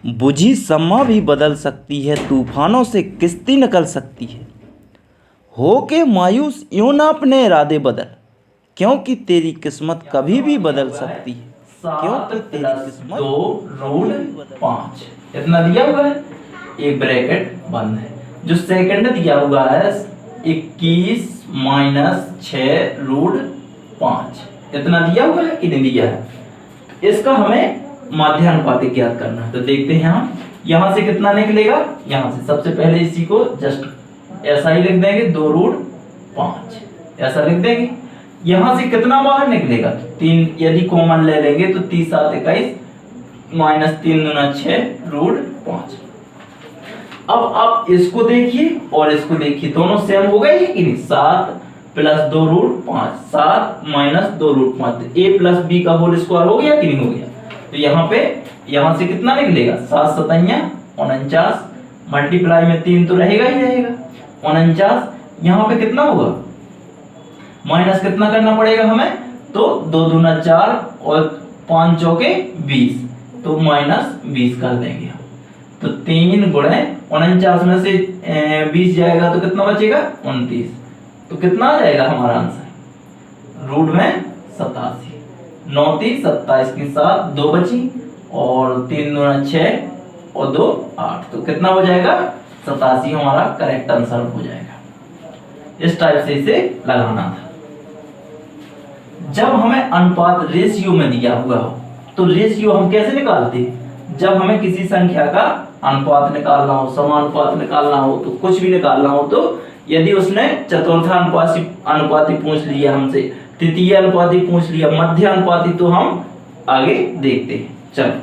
बुझी शम्मा भी बदल सकती है, तूफानों से किश्ती निकल सकती है। हो के मायूस यूं ना अपने इरादे बदल, क्योंकि तेरी किस्मत कभी भी बदल सकती है। क्योंकि तेरी किस्मत 7+2√5 इतना दिया हुआ है, एक ब्रैकेट बंद है। जो सेकंड दिया हुआ है 21 - 6√5 इतना दिया हुआ है कि नहीं दिया है। इसका हमें माध्यानुपातिक ज्ञात करना है। तो देखते हैं हम यहां से कितना निकलेगा। यहां से सबसे पहले इसी को जस्ट ऐसा ही लिख देंगे 2√5 ऐसा लिख देंगे। यहां से कितना बाहर निकलेगा, 3 यदि कॉमन ले लेंगे तो 3 × 7 = 21 -3 × 6√5। अब आप इसको देखिए और इसको देखिए, दोनों सेम हो गए कि नहीं। 7 + 2√5 7 - 2√5 a + b का होल स्क्वायर हो गया कि नहीं हो गया। तो यहां से कितना निकलेगा 7 × 7 = 49 मल्टीप्लाई में 3 तो रहेगा ही रहेगा 49। यहां पे कितना होगा, माइनस कितना करना पड़ेगा हमें, तो 2 दूना 4 और 5 चौके 20 तो -20 कर देंगे हम। तो 3 × 49 में से 20 जाएगा तो कितना बचेगा 29। तो कितना आ जाएगा हमारा आंसर, रूट में 87 9 × 3 = 27 की 7 2 बची और 3 दूना 6 और 2 8 तो कितना हो जाएगा 87 हमारा करेक्ट आंसर हो जाएगा। इस टाइप से इसे लगाना था। जब हमें अनुपात रेशियो में दिया हुआ हो तो रेशियो हम कैसे निकालते हैं, जब हमें किसी संख्या का अनुपात निकालना हो, समानुपात निकालना हो, तो कुछ भी निकालना हो, तो यदि उसने चतुर्थानुपाती अनुपाती पूछ लिया हमसे, तृतीय अनुपाती पूछ लिया, मध्य अनुपाती, तो हम आगे देखते हैं। चलो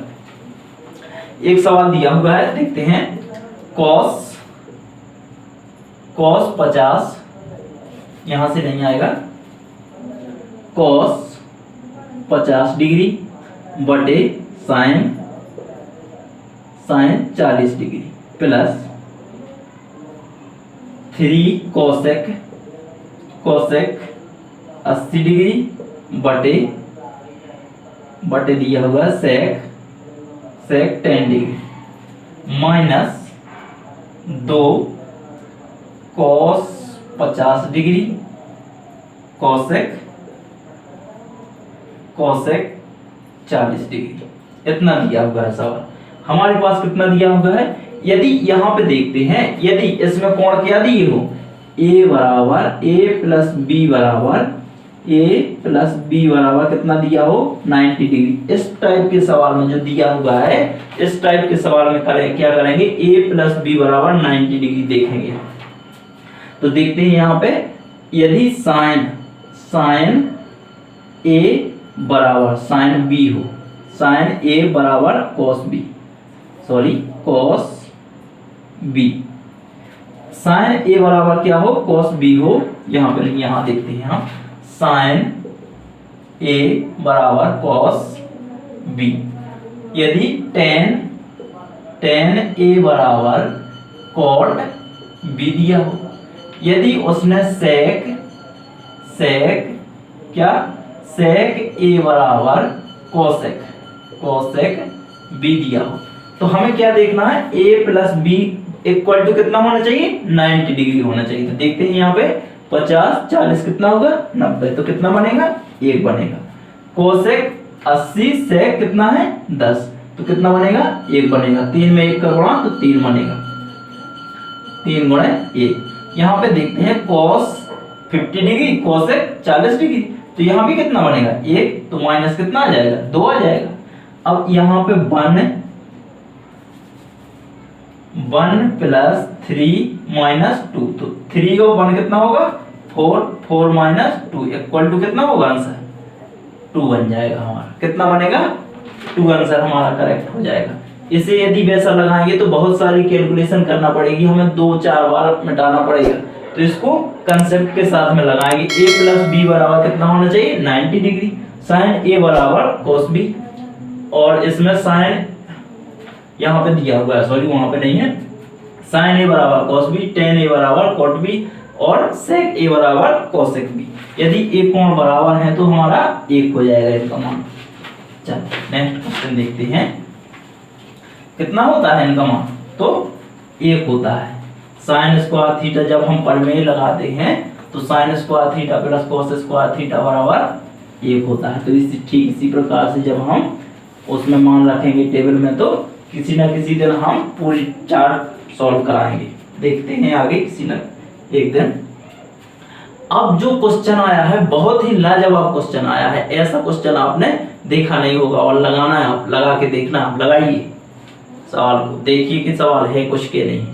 एक सवाल दिया हुआ है, देखते हैं। cos 50 यहां से नहीं आएगा, cos 50 डिग्री बटे sin 40 degree plus 3 cosec 80 degree बटे दिया हुआ sec 10 degree minus 2 cos 50 degree cosec 40 degree इतना दिया हुआ है सवाल। हमारे पास कितना दिया हुआ है, यदि यहाँ पे देखते हैं, यदि इसमें कोण क्या दिए हो, a + b बराबर कितना दिया हो 90 डिग्री। इस टाइप के सवाल में जो दिया हुआ है, इस टाइप के सवाल में क्या करेंगे, a + b बराबर 90 डिग्री देखेंगे। तो देखते हैं यहाँ पे, यदि sin a बराबर sin b हो, sin a बराबर cos b, cos b, sin a बराबर क्या हो cos b हो, यहाँ पे यहाँ देखते हैं हम, sin a बराबर cos b। यदि tan a बराबर cot b दिया हो, यदि उसने sec a बराबर cosec b दिया हो, तो हमें क्या देखना है, a + b इक्वल टू कितना होना चाहिए 90 डिग्री होना चाहिए। तो देखते हैं यहाँ पे 50 40 कितना होगा 90, तो कितना बनेगा 1 बनेगा। cosec 80 sec कितना है 10, तो कितना बनेगा 1 बनेगा। 3 में 1 का गुणा तो 3 बनेगा, 3 × 1। यहाँ पे देखते हैं cos 50 डिग्री cosec 40 डिग्री, तो यहाँ भी कितना बनेगा 1, तो माइनस कितना आ जाएगा 2 आ जाएगा। अब यहाँ पे 1 + 3 - 2, तो 3 और 1 कितना होगा 4 4 - 2 इक्वल टू कितना होगा आंसर 2 बन जाएगा हमारा। कितना बनेगा 2 आंसर हमारा करेक्ट हो जाएगा। इसे यदि वैसा लगाएंगे तो बहुत सारी कैलकुलेशन करना पड़ेगी, हमें 2-4 बार मिटाना पड़ेगा। तो इसको कंसेप्ट के साथ में लगाएंगे। a + b बराबर कितना होना चाहिए 90 डिग्री, sin a बराबर cos b, और इसमें sin यहाँ पे दिया हुआ है, वहां पे नहीं है, sin a बराबर cos b, tan a बराबर cot b और sec a बराबर cosec b। यदि ये कोण बराबर है तो हमारा 1 हो जाएगा इनका मान। चलो नेक्स्ट क्वेश्चन देखते हैं। कितना होता है इनका मान, तो 1 होता है। साइन स्क्वायर थीटा जब हम प्रमेय लगाते हैं तो sine square theta plus cos square theta बराबर 1 होता है। तो ठीक इसी प्रकार से जब हम उसमें मान रखेंगे टेबल में, तो किसी ना किसी दिन हम पूरी चार्ट सॉल्व कराएंगे। देखते हैं आगे किसी ना एक दिन। अब जो क्वेश्चन आया है बहुत ही लाजवाब क्वेश्चन आया है, ऐसा क्वेश्चन आपने देखा नहीं होगा और लगाना है, आप लगा के देखना, आप लगाइए सवाल को, देखिए कि सवाल है कुछ के नहीं।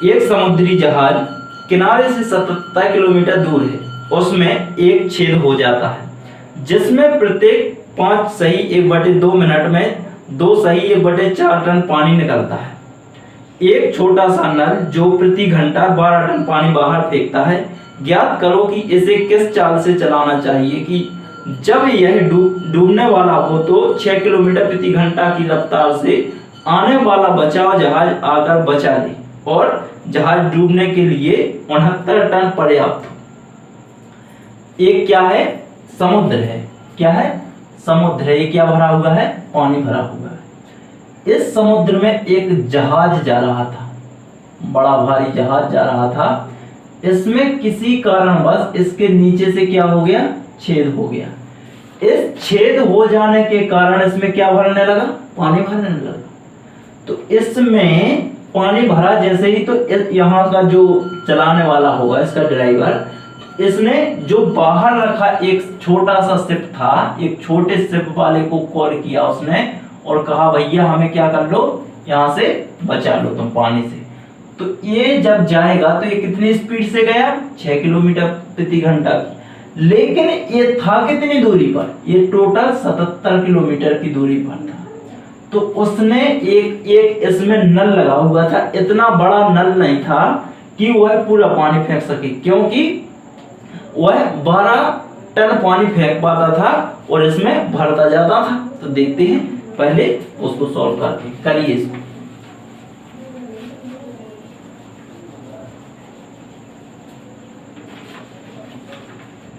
एक समुद्री जहाज किनारे से 77 किलोमीटर दूर है, उसमें एक छेद हो जाता है जिसमें प्रत्येक 5 सही 1/2 मिनट में 2 सही 1/4 टन पानी निकलता है। एक छोटा सा नल जो प्रति घंटा 12 टन पानी बाहर फेंकता है। ज्ञात करो कि इसे किस चाल से चलाना चाहिए कि जब यह डूबने वाला हो तो 6 किलोमीटर प्रति घंटा की रफ्तार से आने वाला बचाव जहाज आकर बचा ले और जहाज डूबने के लिए 69 टन पर्याप्त हो। एक क्या है, समुद्र है, क्या है, समुद्र है। ये क्या भरा हुआ है, पानी भरा हुआ है। इस समुद्र में एक जहाज जा रहा था, बड़ा भारी जहाज जा रहा था। इसमें किसी कारणवश इसके नीचे से क्या हो गया, छेद हो गया। इस छेद हो जाने के कारण इसमें क्या भरने लगा, पानी भरने लगा। तो इसमें पानी भरा जैसे ही, तो यहाँ का जो चलाने वाला होगा, इसका ड्राइवर, इसने जो बाहर रखा एक छोटा सा शिप था, एक छोटे शिप वाले को कॉल किया उसने और कहा भैया हमें क्या कर लो, यहाँ से बचा लो तुम पानी से। तो ये जब जाएगा तो ये कितनी स्पीड से गया, 6 किलोमीटर प्रति घंटा। लेकिन ये था कितनी दूरी पर, ये टोटल 77 किलोमीटर की दूरी पर था। तो उसने एक इसमें नल लगा हुआ था, इतना बड़ा नल नहीं था कि वह पूरा पानी फेंक सके, क्योंकि वह 12 टन पानी फेंक पाता था और इसमें भरता जाता था। तो देखते हैं पहले उसको सॉल्व करके, करिए इसको।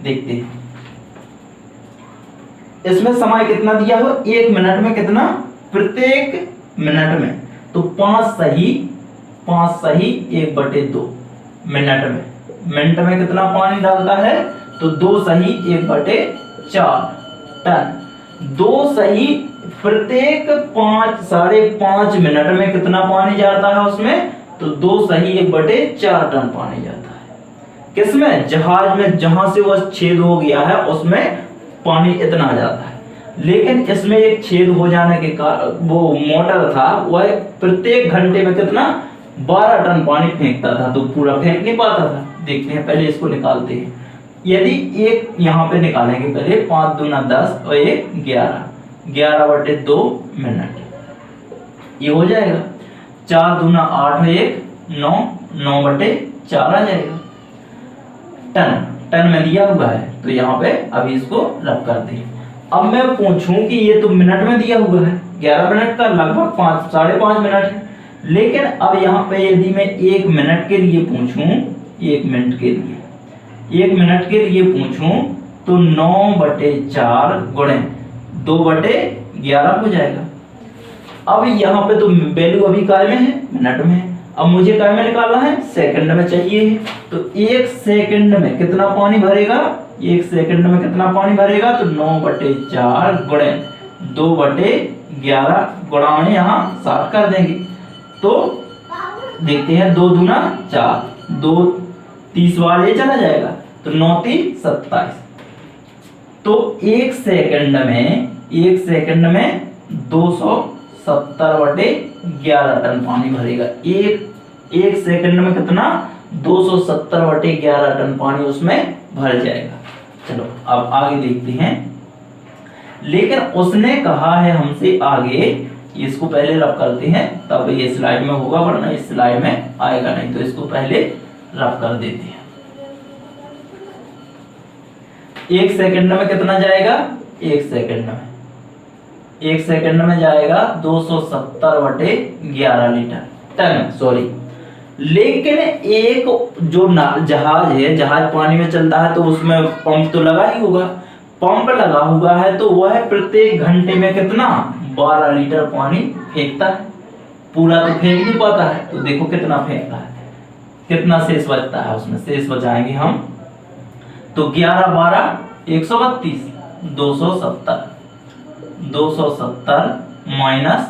देखते हैं इसमें समय कितना दिया हो, 1 मिनट में कितना, प्रत्येक मिनट में तो 5 सही 1/2 मिनट में कितना पानी डालता है, तो 2 सही 1/4 टन। 2 सही प्रत्येक 5.5 मिनट में कितना पानी जाता है उसमें, तो 2 सही 1/4 टन पानी जाता है। किसमें, जहाज में, जहां से वह छेद हो गया है उसमें पानी इतना जाता है। लेकिन इसमें एक छेद हो जाने के कारण वो मोटर था, वह प्रत्येक घंटे में कितना, 12 टन पानी फेंकता था, तो पूरा फेंक नहीं पाता था। देखते हैं पहले इसको निकालते हैं। यदि एक यहाँ पे निकालेंगे पहले, 5 दूना 10 और 1 11/2 मिनट, ये हो जाएगा। 4 दूना 8 और 1 9/4 आ जाएगा। टन में दिया हुआ है, तो यहाँ पे अभी इसको रब करते हैं। अब मैं पूछूं कि ये तो मिनट में दिया हुआ है, 11 मिनट का लगभग 5.5 मिनट है। लेकिन अब यहाँ पे यदि मैं 1 मिनट के लिए पूछूं, 1 मिनट के लिए पूछूं, तो 9/4 गुणे 2/11 हो जाएगा। अब यहाँ पे तो वैल्यू अभी काय में है, मिनट में है। अब मुझे काय में निकालना है, सेकंड में चाहिए। तो 1 सेकंड में कितना पानी भरेगा, 1 सेकंड में कितना पानी भरेगा, तो 9/4 गुणे 2/11 गुणा में यहाँ 60 कर देंगे। तो देखते हैं, 2 दूना 4, 2 30 बार ये चला जाएगा, तो 9 3 27। तो 1 सेकंड में 270/11 टन पानी भरेगा। एक सेकंड में कितना, 270/11 टन पानी उसमें भर जाएगा। चलो अब आगे देखते हैं। लेकिन उसने कहा है हमसे आगे, इसको पहले रब करते हैं तब ये स्लाइड में होगा, वरना इस स्लाइड में आएगा नहीं। तो इसको पहले रब कर देते हैं। 1 सेकंड में कितना जाएगा, 1 सेकंड में जाएगा 270/11 लीटर टन, सॉरी। लेकिन एक जो जहाज है, जहाज पानी में चलता है तो उसमें पंप तो लगा ही होगा। पंप लगा हुआ है तो वह प्रत्येक घंटे में कितना, 12 लीटर पानी फेंकता है। पूरा तो फेंक नहीं पाता है, तो देखो कितना फेंकता है, कितना शेष बचता है उसमें। शेष बचाएंगे हम तो 11 12 132 270 माइनस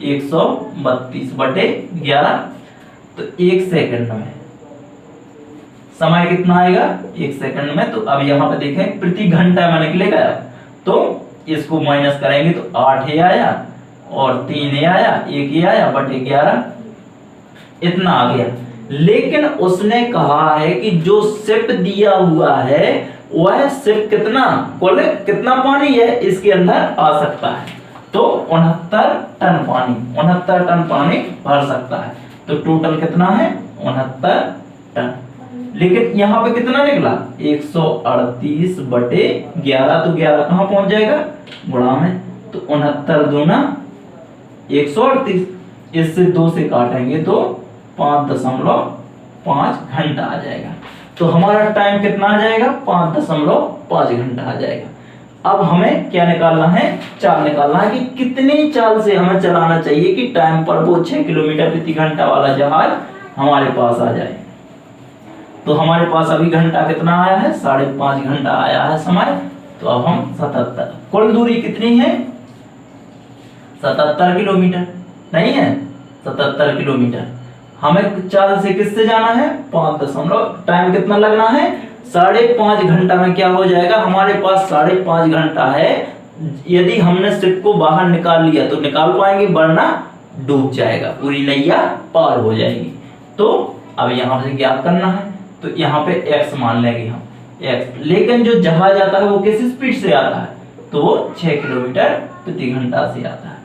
132 बटे 11, तो 1 सेकंड में समय कितना आएगा 1 सेकंड में। तो अब यहाँ पे देखें प्रति घंटा में निकलेगा, तो इसको माइनस करेंगे तो 8 ही आया और 3 ही आया, 1 ही आया बटे 11, इतना आ गया। लेकिन उसने कहा है कि जो शिफ्ट दिया हुआ है वह शिफ्ट कितना कुल कितना पानी है इसके अंदर आ सकता है, तो 69 टन पानी भर सकता है। तो टोटल कितना है 69 टन। लेकिन यहाँ पे कितना निकला 138 बटे 11, तो 11 कहाँ पहुंच जाएगा गुणा में, तो 69 दूना 138, इससे 2 से काटेंगे तो 5.5 घंटा आ जाएगा। तो हमारा टाइम कितना आ जाएगा 5.5 घंटा आ जाएगा। अब हमें क्या निकालना है, चाल निकालना है कि कितनी चाल से हमें चलाना चाहिए कि टाइम पर वो 6 किलोमीटर प्रति घंटा वाला जहाज हमारे पास आ जाए। तो हमारे पास अभी घंटा कितना आया है 5.5 घंटा आया है समय। तो अब हम 77, कुल दूरी कितनी है 77 किलोमीटर, नहीं है 77 किलोमीटर। हमें चाल से किससे जाना है 5 टाइम कितना लगना है 5.5 घंटा में क्या हो जाएगा, हमारे पास 5.5 घंटा है। यदि हमने शिप को बाहर निकाल लिया तो निकाल पाएंगे, वरना डूब जाएगा, पूरी नैया पार हो जाएगी। तो अब यहाँ से ज्ञात करना है, तो यहाँ पे x मान लेंगे हम x। लेकिन जो जहाज आता है वो किस स्पीड से आता है, तो वो 6 किलोमीटर प्रति घंटा से आता है।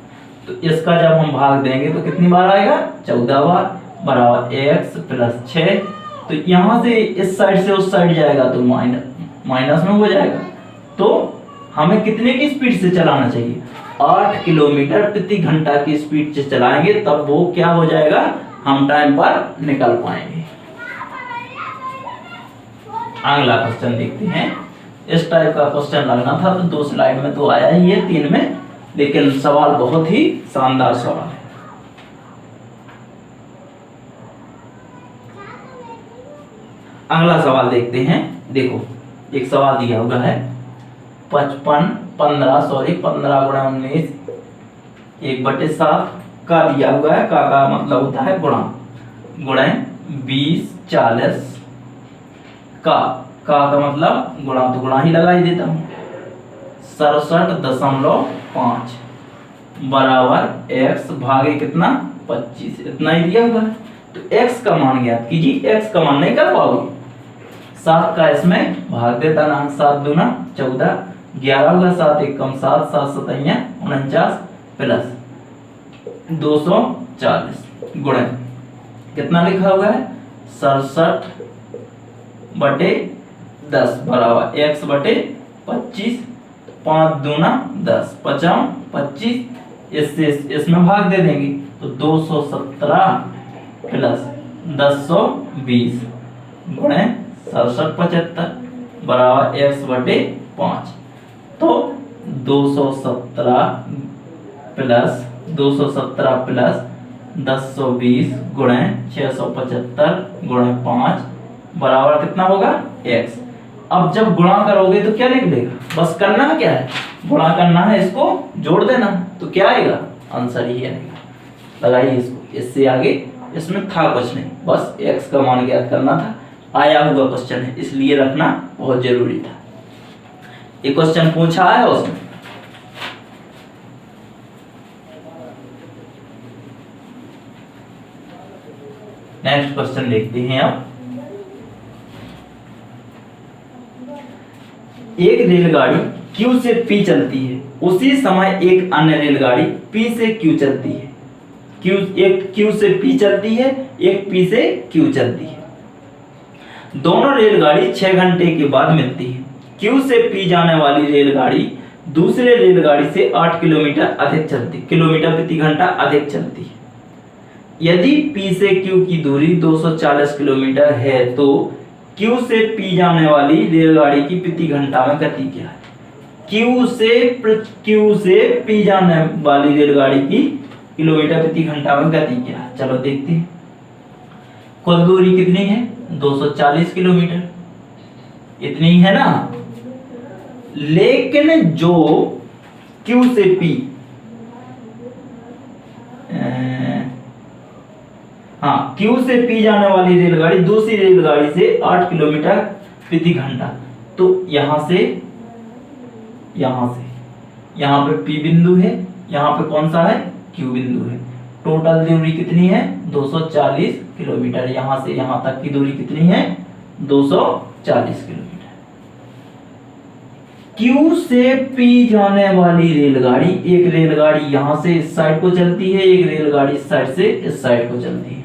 तो इसका जब हम भाग देंगे तो कितनी बार आएगा 14 बार, बराबर x प्लस 6। तो यहाँ से इस साइड से उस साइड जाएगा तो माइनस में हो जाएगा। तो हमें कितने की स्पीड से चलाना चाहिए 8 किलोमीटर प्रति घंटा की स्पीड से चलाएंगे, तब वो क्या हो जाएगा, हम टाइम पर निकल पाएंगे। अगला क्वेश्चन देखते हैं। इस टाइप का क्वेश्चन लगना था तो 2 स्लाइड में तो आया ही है, 3 में, लेकिन सवाल बहुत ही शानदार सवाल है। अगला सवाल देखते हैं। देखो एक सवाल दिया हुआ है 15 गुणा 19 1/7 का दिया हुआ है। का मतलब होता है गुणा, गुणा 20 40 का मतलब गुणा, तो गुणा ही लगा ही देता हूं 67.5 बराबर x भागे कितना 25, इतना ही दिया हुआ है। तो x का मान ज्ञात कीजिए। x का मान नहीं कर पाओगे, 7 का इसमें भाग देता ना, 7 दूना 14, 11 होगा, 7 1 कम 7, 7 7 49 प्लस 240 गुणा कितना लिखा हुआ है 67/10 बराबर x बटे 25, 5 दूना 10, 5 25, इससे इसमें भाग दे देंगे तो 217 प्लस 1020 गुणे 6775 बराबर x बटे 5। तो 217 प्लस 1020 गुणे 675 गुणे 5 बराबर कितना होगा x। अब जब गुणा करोगे तो क्या निकलेगा, बस करना है क्या है, गुणा करना है, इसको जोड़ देना, तो क्या आएगा आंसर ही आएगा। लगाइए इसको, इससे आगे इसमें था कुछ नहीं, बस x का मान ज्ञात करना था। आया हुआ क्वेश्चन है इसलिए रखना बहुत जरूरी था। ये क्वेश्चन पूछा है उसमें। नेक्स्ट क्वेश्चन देखते हैं। अब एक रेलगाड़ी Q से P चलती है, उसी समय एक अन्य रेलगाड़ी P से Q चलती है। एक Q से P चलती है, एक P से Q चलती है। दोनों रेलगाड़ी 6 घंटे के बाद मिलती है। Q से P जाने वाली रेलगाड़ी दूसरे रेलगाड़ी से 8 किलोमीटर प्रति घंटा अधिक चलती है। यदि P से Q की दूरी 240 किलोमीटर है तो Q से P जाने वाली रेलगाड़ी की प्रति घंटा में गति क्या है। क्यू से पी जाने वाली रेलगाड़ी की किलोमीटर प्रति घंटा में गति क्या है। चलो देखते हैं। कुल दूरी कितनी है? 240 किलोमीटर, इतनी है ना। लेकिन जो क्यू से पी, क्यू से पी जाने वाली रेलगाड़ी दूसरी रेलगाड़ी से 8 किलोमीटर प्रति घंटा, तो यहां से यहां पे पी बिंदु है, यहां पे कौन सा है? क्यू बिंदु है। टोटल दूरी कितनी है? 240 किलोमीटर। यहां से यहां तक की दूरी कितनी है? 240 किलोमीटर। क्यू से पी जाने वाली रेलगाड़ी, एक रेलगाड़ी यहां से इस साइड को चलती है, एक रेलगाड़ी इस साइड से इस साइड को चलती है।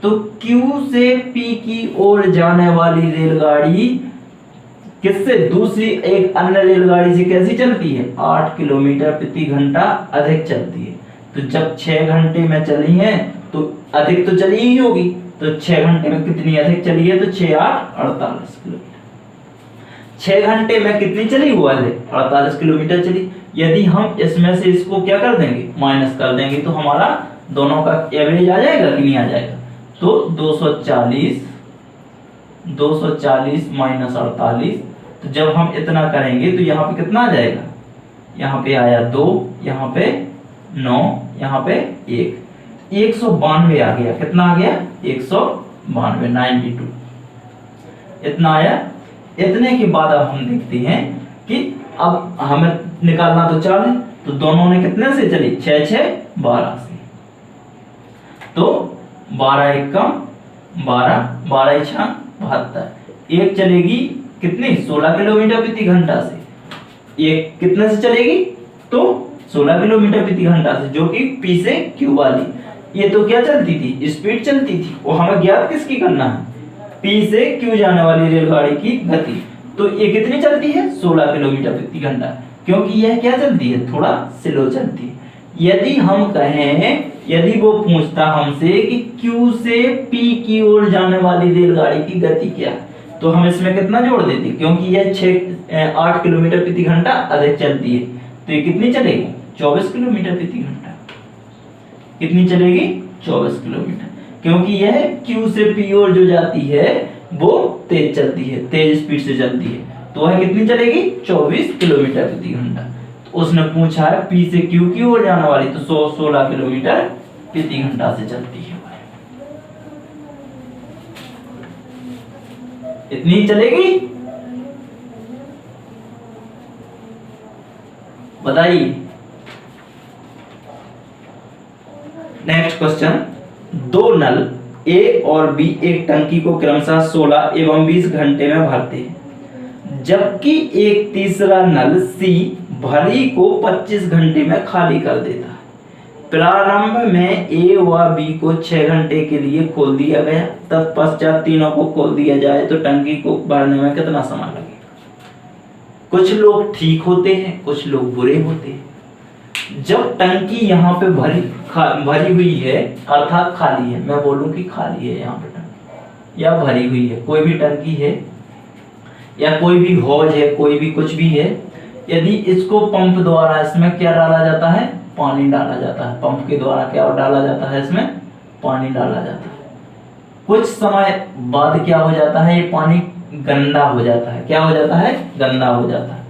तो क्यू से पी की ओर जाने वाली रेलगाड़ी किससे? दूसरी एक अन्य रेलगाड़ी से कैसी चलती है? 8 किलोमीटर प्रति घंटा अधिक चलती है। तो जब 6 घंटे में चली है तो अधिक तो चली ही होगी, तो 6 घंटे में कितनी अधिक चली है? तो 6 8 48 किलोमीटर। 6 घंटे में कितनी चली हुआ है? 48 किलोमीटर चली। यदि हम इसमें से इसको क्या कर देंगे? माइनस कर देंगे, तो हमारा दोनों का एवरेज आ जाएगा कि नहीं आ जाएगा? तो 240 माइनस 48, तो जब हम इतना करेंगे तो यहाँ पे कितना आ जाएगा? यहाँ पे आया 2, यहाँ पे 9, यहाँ पे 1, 192 आ गया। कितना आ गया? 192, 92 इतना आया। इतने के बाद अब हम देखते हैं कि अब हमें निकालना तो 4 है, तो दोनों ने कितने से चली? 6 6 12 से। तो 12 1 कम 12, 12 6 72। एक चलेगी कितनी? 16 किलोमीटर प्रति घंटा से। एक कितने से चलेगी? तो 16 किलोमीटर प्रति घंटा से, जो कि पी से क्यू वाली। ये तो क्या चलती थी? स्पीड चलती थी। और हमें ज्ञात किसकी करना है? पी से क्यू जाने वाली रेलगाड़ी की गति। तो ये कितनी चलती है? 16 किलोमीटर प्रति घंटा, क्योंकि यह क्या चलती है? थोड़ा स्लो चलती है। यदि हम कहें, यदि वो पूछता हमसे कि क्यू से पी की ओर जाने वाली रेलगाड़ी की गति क्या है, तो हम इसमें कितना जोड़ देते? क्योंकि यह 8 किलोमीटर प्रति घंटा अधिक चलती है, तो ये कितनी चलेगी? 24 किलोमीटर प्रति घंटा। कितनी चलेगी? 24 किलोमीटर, क्योंकि यह क्यू से पी ओर जो जाती है वो तेज चलती है, तेज स्पीड से चलती है। तो वह कितनी चलेगी? 24 किलोमीटर प्रति घंटा। तो उसने पूछा है पी से क्यू की ओर जाने वाली, तो 16 किलोमीटर प्रति घंटा से चलती है। इतनी चलेगी? बताइए। Next question. 2 नल ए और बी एक टंकी को क्रमशः 16 एवं 20 घंटे में भरते हैं, जबकि एक तीसरा नल सी भरी को 25 घंटे में खाली कर देता है। प्रारंभ में ए व बी को 6 घंटे के लिए खोल दिया गया, तत्पश्चात तीनों को खोल दिया जाए तो टंकी को भरने में कितना समय लगेगा? कुछ लोग ठीक होते हैं, कुछ लोग बुरे होते हैं। जब टंकी यहाँ पे भरी हुई है, अर्थात खाली है, मैं बोलूं कि खाली है यहाँ पे टंकी, या भरी हुई है, कोई भी टंकी है या कोई भी हौज है, कोई भी कुछ भी है, यदि इसको पंप द्वारा इसमें क्या डाला जाता है? पानी डाला जाता है। पंप के द्वारा क्या डाला जाता है? इसमें पानी डाला जाता है। कुछ समय बाद क्या हो जाता है? ये पानी गंदा हो जाता है। क्या हो जाता है? गंदा हो जाता है।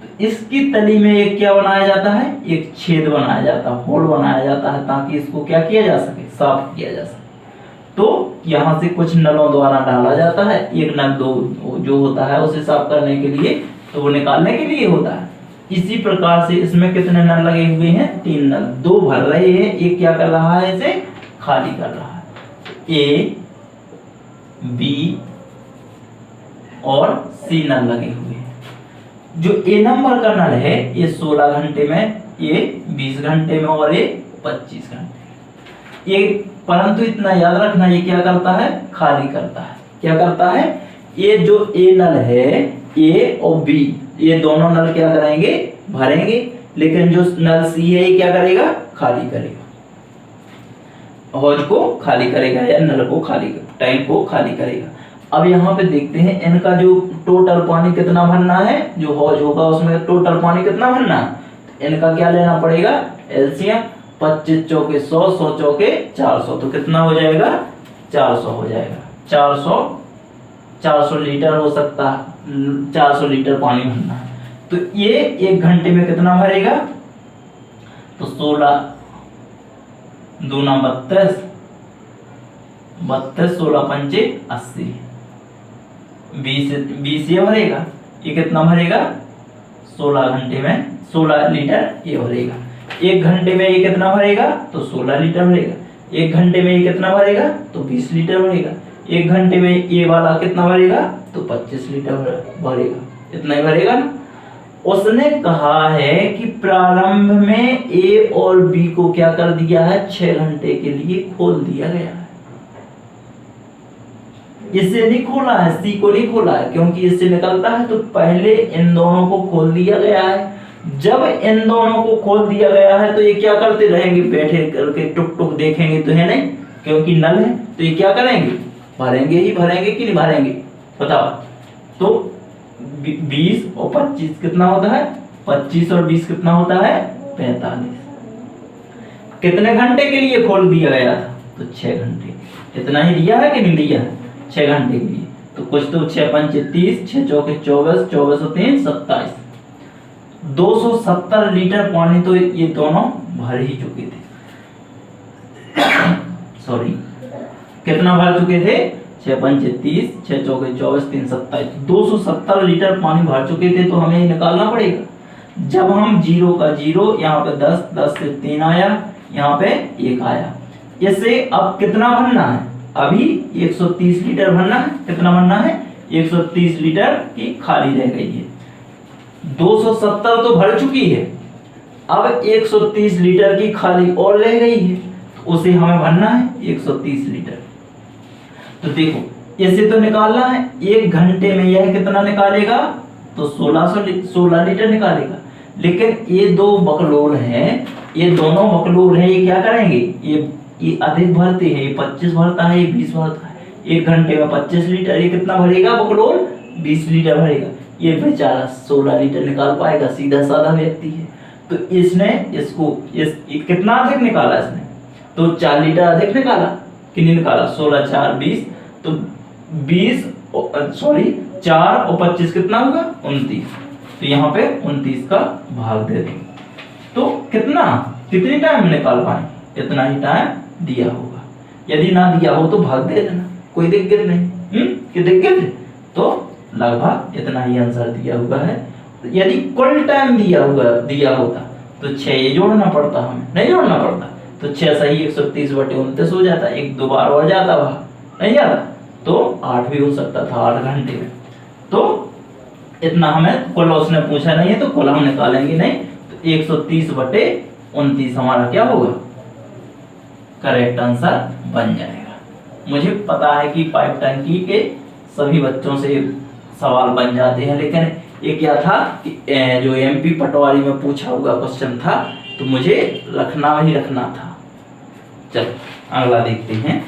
तो इसकी तली में एक क्या बनाया जाता है? एक छेद बनाया जाता है, होल बनाया जाता है, ताकि इसको क्या किया जा सके? साफ किया जा सके। तो यहाँ से कुछ नलों द्वारा डाला जाता है। एक नल दो जो होता है उसे साफ करने के लिए, तो वो निकालने के लिए होता है। इसी प्रकार से इसमें कितने नल लगे हुए हैं? 3 नल। 2 भर रहे हैं, एक क्या कर रहा है? इसे खाली कर रहा है। ए, बी और सी नल लगे हुए हैं। जो ए नंबर का नल है ये 16 घंटे में, ये 20 घंटे में और ये 25 घंटे। ये परंतु इतना याद रखना, ये क्या करता है? खाली करता है। क्या करता है? ये जो ए नल है, ए और बी, ये दोनों नल क्या करेंगे? भरेंगे। लेकिन जो नल सी है ये क्या करेगा? खाली करेगा, हौज को खाली करेगा या नल को खाली, टैंक को खाली करेगा। अब यहाँ पे देखते हैं इनका जो टोटल पानी कितना भरना है, जो हौज होगा उसमें टोटल पानी कितना भरना है। तो इनका क्या लेना पड़ेगा, एलसीएम। 25 चौके 100, 100 चौके 400, तो कितना हो जाएगा, 400 हो जाएगा। 400 लीटर हो सकता है, 400 लीटर पानी भरना है। तो ये 1 घंटे में कितना भरेगा, तो 16 दूना 32, 16 पंचे 80, 20 ये भरेगा। ये कितना भरेगा, 16 घंटे में 16 लीटर ये भरेगा। 1 घंटे में ये कितना भरेगा, तो 16 लीटर भरेगा। 1 घंटे में ये कितना भरेगा, तो 20 लीटर भरेगा। 1 घंटे में ये वाला कितना भरेगा, तो 25 लीटर भरेगा। इतना ही भरेगा ना। उसने कहा है कि प्रारंभ में ए और बी को क्या कर दिया है, 6 घंटे के लिए खोल दिया गया है। इससे नहीं खोला है, सी को नहीं खोला है, क्योंकि इससे निकलता है तो पहले इन दोनों को खोल दिया गया है। जब इन दोनों को खोल दिया गया है तो ये क्या करते रहेंगे, बैठे करके टुक टुक देखेंगे तो है नहीं, क्योंकि नल है। तो ये क्या करेंगे, भरेंगे ही भरेंगे कि नहीं भरेंगे, बताओ। तो 20 और 25 कितना होता है, 25 और 20 कितना होता है, 45। कितने घंटे के लिए खोल दिया गया था, तो 6 घंटे। इतना ही दिया है कि नहीं दिया है, 6 घंटे के लिए। तो कुछ तो 6 पंचे 30, 6 चौके 24, 24 और 3 27, 270 लीटर पानी तो ये दोनों भर ही चुके थे। सॉरी, कितना भर चुके थे, 6 पंचे 30, 6 चौके 24, 3 27, 270 लीटर पानी भर चुके थे। तो हमें निकालना पड़ेगा। जब हम 0 का 0, यहाँ पे 10, 10 से 3 आया, यहाँ पे 1 आया। इससे अब कितना भरना है, अभी 130 लीटर भरना है। कितना भरना है, 130 लीटर की खाली रह गई है। 270 तो भर चुकी है, अब 130 लीटर की खाली और रह गई है, तो उसे हमें भरना है 130 लीटर। तो देखो, इसे तो निकालना है। 1 घंटे में यह कितना निकालेगा, तो 16 लीटर निकालेगा। लेकिन ये दो बकलोल हैं, ये दोनों बकलोल हैं, ये क्या करेंगे, ये अधिक भरते हैं। ये 25 भरता है, ये 20 भरता है। 1 घंटे में 25 लीटर, ये कितना भरेगा बकलोल, 20 लीटर भरेगा। ये बेचारा 16 लीटर निकाल पाएगा, सीधा साधा व्यक्ति है। तो इसने इसको कितना अधिक निकाला इसने, तो 4 लीटर अधिक निकाला कि नहीं निकाला। 16 4 20, तो 4 और 25 कितना होगा, 29। तो यहाँ पे 29 का भाग दे देंगे। तो कितनी टाइम में निकाल पाए, इतना ही टाइम दिया होगा। यदि ना दिया हो तो भाग दे देना, कोई दिक्कत नहीं। कि दिक्कत है, तो लगभग इतना ही आंसर दिया हुआ है। यदि कुल टाइम दिया होता तो 6 ये जोड़ना पड़ता, हमें नहीं जोड़ना पड़ता। तो 6 सही 130/29 हो जाता, 1 2 बार और जाता, वहां नहीं जाता, तो 8 भी हो सकता था 8 घंटे में। तो इतना हमें कुल उसने पूछा नहीं है, तो कुल हम निकालेंगे नहीं। तो 130/29 हमारा क्या होगा, करेक्ट आंसर बन जाएगा। मुझे पता है कि पाइप टंकी के सभी बच्चों से सवाल बन जाते हैं, लेकिन ये क्या था कि जो एमपी पटवारी में पूछा हुआ क्वेश्चन था, तो मुझे रखना ही रखना था। चलो अगला देखते हैं,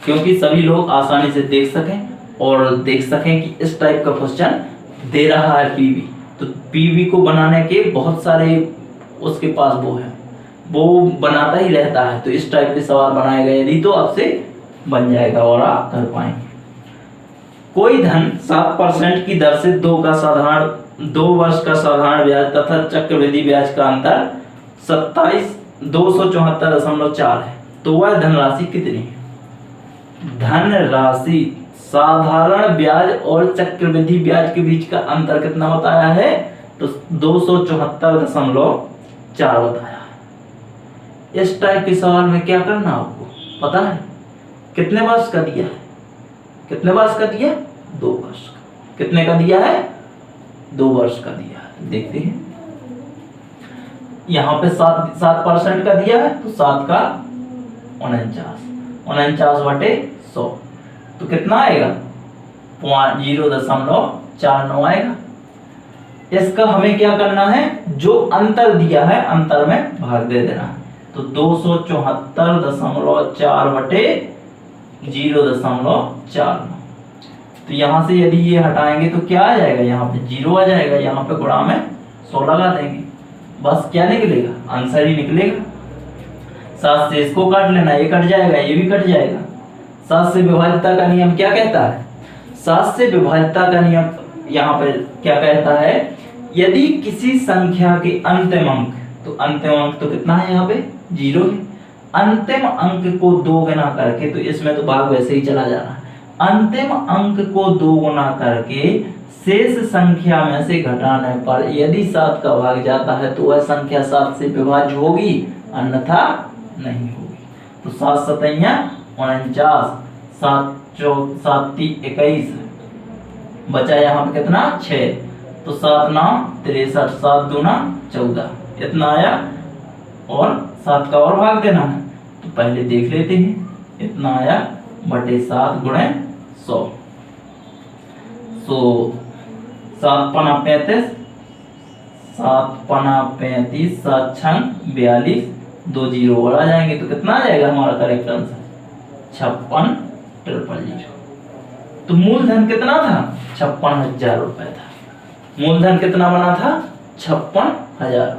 क्योंकि सभी लोग आसानी से देख सकें और देख सकें कि इस टाइप का क्वेश्चन दे रहा है पीवी। तो पीवी को बनाने के बहुत सारे उसके पास वो बनाता ही रहता है। तो इस टाइप के सवाल बनाए गए यदि तो आपसे बन जाएगा और आप कर पाएंगे। कोई धन 7% की दर से 2 वर्ष का साधारण ब्याज तथा चक्रवृद्धि ब्याज का अंतर 274.4 है, तो वह धनराशि कितनी है। धनराशि साधारण ब्याज और चक्रवृद्धि ब्याज के बीच का अंतर कितना बताया है, तो 274.4 बताया। इस टाइप के सवाल में क्या करना आपको पता है, कितने वर्ष का दिया है, कितने वर्ष का दिया, 2 वर्ष का। कितने का दिया है, 2 वर्ष का दिया है। देखते हैं, यहाँ पे 7% का दिया है, तो 7 का 49/100, तो कितना आएगा, 0.49 आएगा। इसका हमें क्या करना है, जो अंतर दिया है अंतर में भाग दे देना है। तो 274.4/4 0.49। तो यहाँ से यदि ये हटाएंगे तो क्या आ जाएगा, यहाँ पे 0 आ जाएगा, यहाँ पे गुणा में 100 लगा देंगे, बस क्या निकलेगा, आंसर ही निकलेगा। 7 से इसको काट लेना, ये कट जाएगा, ये भी कट जाएगा। 7 से विभाज्यता का नियम क्या कहता है, 7 से विभाज्यता का नियम यहाँ पे क्या कहता है, यदि किसी संख्या के अंतिम अंक, तो अंतिम अंक तो कितना है यहाँ पे 0 है, अंतिम अंक को 2 गुना करके, तो इसमें तो भाग वैसे ही चला जाना है, अंतिम अंक को 2 गुना करके शेष संख्या में से घटाने पर यदि 7 का भाग जाता है तो वह संख्या 7 से विभाज्य होगी, अन्यथा नहीं होगी। तो 7 सतैया 49, 7 3 21, बचा यहाँ पे कितना 6, तो 7 9 63, 7 दूना 14, इतना आया। और 7 का और भाग देना है, तो पहले देख लेते हैं, इतना आया बटे 7 गुणे 100। 7 पना 35, 7 पना 35, 7 छंग 42, 2 जीरो और आ जाएंगे, तो कितना आ जाएगा हमारा करेक्ट आंसर 56,000। तो मूलधन कितना था, 56,000 रुपए था। मूलधन कितना बना था, 56,000।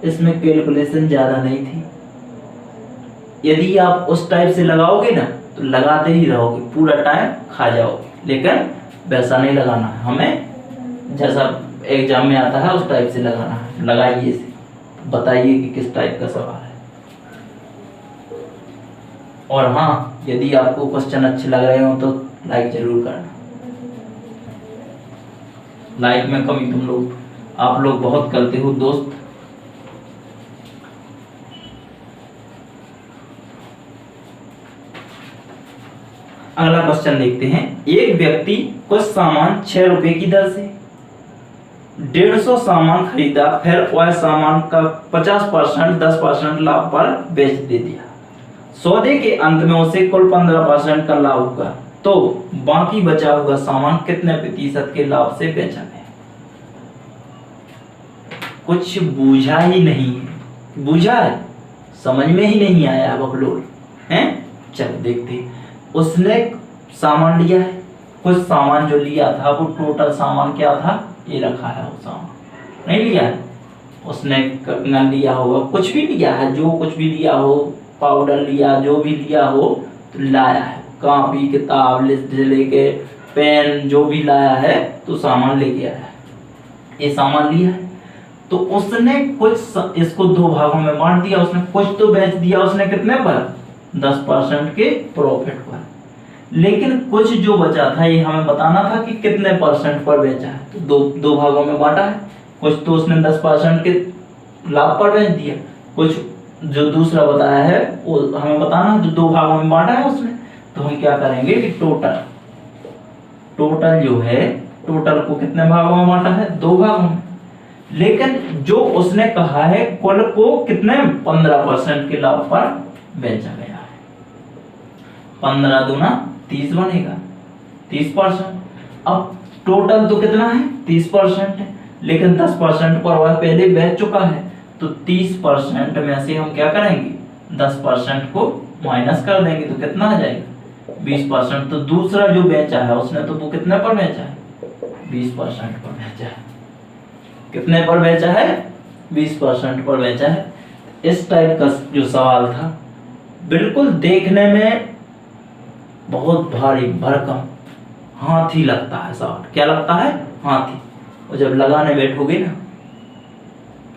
इसमें कैलकुलेशन ज्यादा नहीं थी। यदि आप उस टाइप से लगाओगे ना तो लगाते ही रहोगे, पूरा टाइम खा जाओगे, लेकिन वैसा नहीं लगाना है, हमें जैसा एग्जाम में आता है उस टाइप से लगाना है। लगाइए इसे, बताइए कि किस टाइप का सवाल है। और हाँ, यदि आपको क्वेश्चन अच्छे लग रहे हो तो लाइक जरूर करना। लाइक में कमी तुम लोग, आप लोग बहुत करते हो दोस्त। अगला क्वेश्चन देखते हैं। एक व्यक्ति कुछ सामान 6 रुपए की दर से 150 सामान खरीदा, फिर वह सामान का 50% 10% लाभ पर बेच दे दिया। सौदे के अंत में उसे कुल 15% का लाभ हुआ, तो बाकी बचा हुआ सामान कितने प्रतिशत के लाभ से बेचा गया। कुछ बूझा ही नहीं है, बूझा है, समझ में ही नहीं आया बकलोल हैं। चल देखते हैं। उसने सामान लिया है, कुछ सामान जो लिया था वो टोटल सामान क्या था, ये रखा है, वो सामान नहीं लिया है, उसने कंगन लिया होगा, कुछ भी लिया है, जो कुछ भी लिया हो, पाउडर लिया, जो भी लिया हो, तो लाया है, कॉपी किताब लिस्ट लेके, पेन जो भी लाया है, तो सामान लेके आया है, ये सामान लिया है। तो उसने कुछ इसको 2 भागों में बांट दिया, उसने कुछ तो बेच दिया, उसने कितने पर 10% के प्रॉफिट पर, लेकिन कुछ जो बचा था ये हमें बताना था कि कितने % पर बेचा है, तो दो भागों में बांटा है। कुछ तो उसने 10% के लाभ पर बेच दिया, कुछ जो दूसरा बताया है वो हमें बताना है, तो 2 भागों में बांटा है उसने। तो हम क्या करेंगे कि टोटल जो है, टोटल को कितने भागों में बांटा है, 2 भागों में, लेकिन जो उसने कहा है कुल को कितने 15% के लाभ पर बेचा गया है। 15 दूना 30 बनेगा, 30%। अब टोटल तो कितना है 30% है, लेकिन 10% पर वह पहले बेच चुका है, तो 30% में से हम क्या करेंगे 10% को माइनस कर देंगे, तो कितना आ जाएगा 20%। तो दूसरा जो बेचा है उसने तो वो कितने पर बेचा है 20% पर बेचा है। कितने पर बेचा है 20% पर बेचा है। इस टाइप का जो सवाल था, बिल्कुल देखने में बहुत भारी भरकम हाथी लगता है सवाल। क्या लगता है, हाथी। और जब लगाने बैठोगे ना,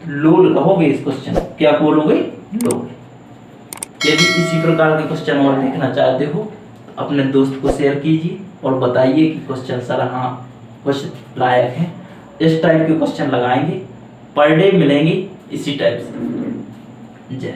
लोल कहोगे इस क्वेश्चन, क्या बोलोगे, लोल। यदि इसी प्रकार के क्वेश्चन और देखना चाहते हो तो अपने दोस्त को शेयर कीजिए और बताइए कि क्वेश्चन सर हाँ कुछ लायक है। इस टाइप के क्वेश्चन लगाएंगे, पर डे मिलेंगे इसी टाइप से। जय।